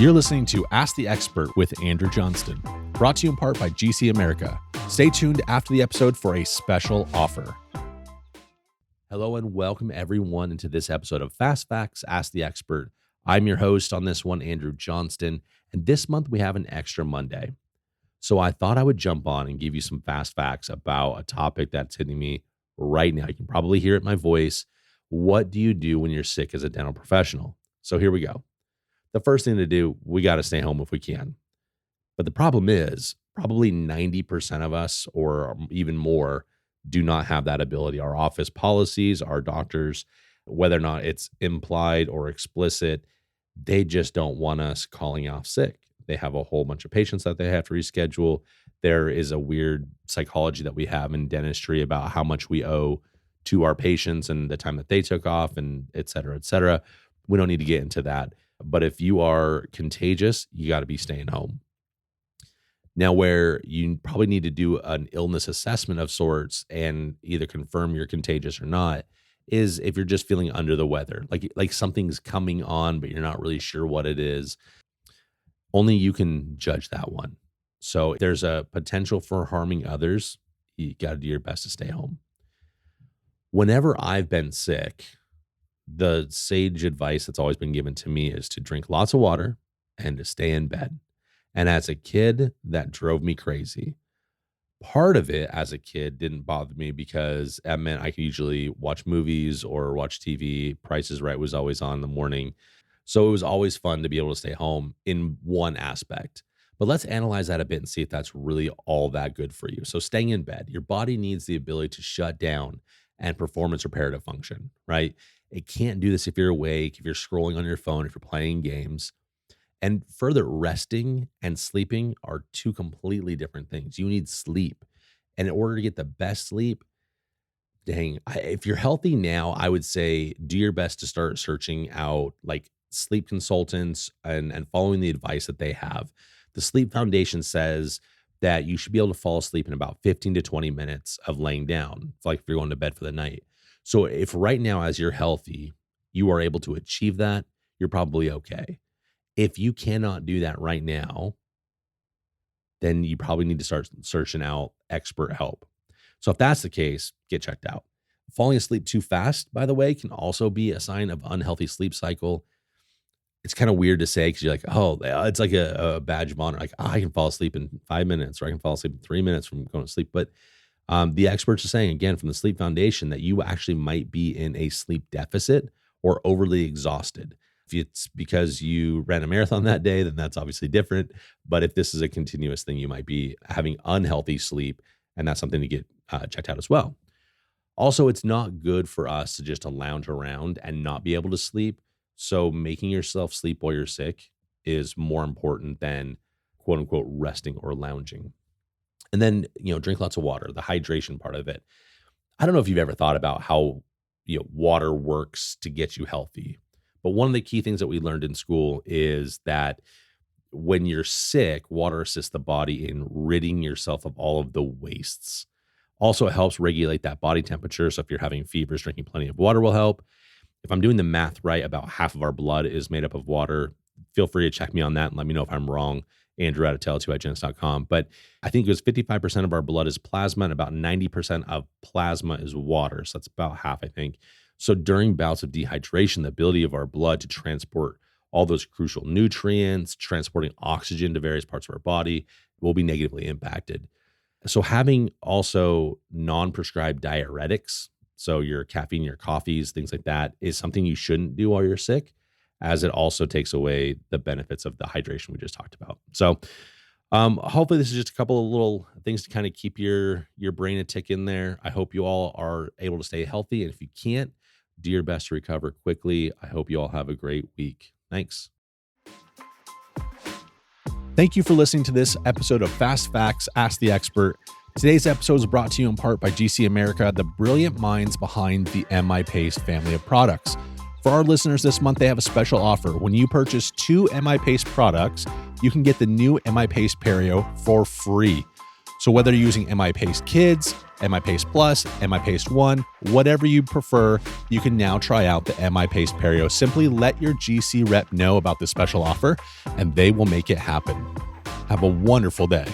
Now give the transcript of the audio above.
You're listening to Ask the Expert with Andrew Johnston, brought to you in part by GC America. Stay tuned after the episode for a special offer. Hello and welcome everyone into this episode of Fast Facts, Ask the Expert. I'm your host on this one, Andrew Johnston, and this month we have an extra Monday. So I thought I would jump on and give you some fast facts about a topic that's hitting me right now. You can probably hear it in my voice. What do you do when you're sick as a dental professional? So here we go. The first thing to do, we got to stay home if we can. But the problem is probably 90% of us or even more do not have that ability. Our office policies, our doctors, whether or not it's implied or explicit, they just don't want us calling off sick. They have a whole bunch of patients that they have to reschedule. There is a weird psychology that we have in dentistry about how much we owe to our patients and the time that they took off and et cetera, et cetera. We don't need to get into that. But if you are contagious, you got to be staying home. Now, where you probably need to do an illness assessment of sorts and either confirm you're contagious or not is if you're just feeling under the weather, like something's coming on, but you're not really sure what it is. Only you can judge that one. So if there's a potential for harming others, you got to do your best to stay home. Whenever I've been sick, the sage advice that's always been given to me is to drink lots of water and to stay in bed. And as a kid, that drove me crazy. Part of it as a kid didn't bother me because that meant I could usually watch movies or watch TV. Price is Right was always on in the morning. So it was always fun to be able to stay home in one aspect. But let's analyze that a bit and see if that's really all that good for you. So staying in bed, your body needs the ability to shut down and perform its reparative function, right? It can't do this if you're awake, if you're scrolling on your phone, if you're playing games. And further, resting and sleeping are two completely different things. You need sleep. And in order to get the best sleep, if you're healthy now, I would say do your best to start searching out like sleep consultants and following the advice that they have. The Sleep Foundation says that you should be able to fall asleep in about 15 to 20 minutes of laying down, like if you're going to bed for the night. So if right now, as you're healthy, you are able to achieve that, you're probably okay. If you cannot do that right now, then you probably need to start searching out expert help. So if that's the case, get checked out. Falling asleep too fast, by the way, can also be a sign of unhealthy sleep cycle. It's kind of weird to say because you're like, oh, it's like a badge of honor. Like, I can fall asleep in 5 minutes or I can fall asleep in 3 minutes from going to sleep. But the experts are saying, again, from the Sleep Foundation, that you actually might be in a sleep deficit or overly exhausted. If it's because you ran a marathon that day, then that's obviously different. But if this is a continuous thing, you might be having unhealthy sleep, and that's something to get checked out as well. Also, it's not good for us to just lounge around and not be able to sleep. So making yourself sleep while you're sick is more important than quote unquote resting or lounging. And then, drink lots of water, the hydration part of it. I don't know if you've ever thought about how, water works to get you healthy. But one of the key things that we learned in school is that when you're sick, water assists the body in ridding yourself of all of the wastes. Also, it helps regulate that body temperature. So if you're having fevers, drinking plenty of water will help. If I'm doing the math right, about half of our blood is made up of water. Feel free to check me on that and let me know if I'm wrong. Andrew at tell2igens.com. But I think it was 55% of our blood is plasma and about 90% of plasma is water. So that's about half, I think. So during bouts of dehydration, the ability of our blood to transport all those crucial nutrients, transporting oxygen to various parts of our body will be negatively impacted. So having also non-prescribed diuretics, so your caffeine, your coffees, things like that, is something you shouldn't do while you're sick, as it also takes away the benefits of the hydration we just talked about. So hopefully this is just a couple of little things to kind of keep your brain a tick in there. I hope you all are able to stay healthy. And if you can't, do your best to recover quickly. I hope you all have a great week. Thanks. Thank you for listening to this episode of Fast Facts, Ask the Expert. Today's episode is brought to you in part by GC America, the brilliant minds behind the MI Paste family of products. For our listeners this month, they have a special offer. When you purchase 2 MI Paste products, you can get the new MI Paste Perio for free. So whether you're using MI Paste Kids, MI Paste Plus, MI Paste 1, whatever you prefer, you can now try out the MI Paste Perio. Simply let your GC rep know about this special offer and they will make it happen. Have a wonderful day.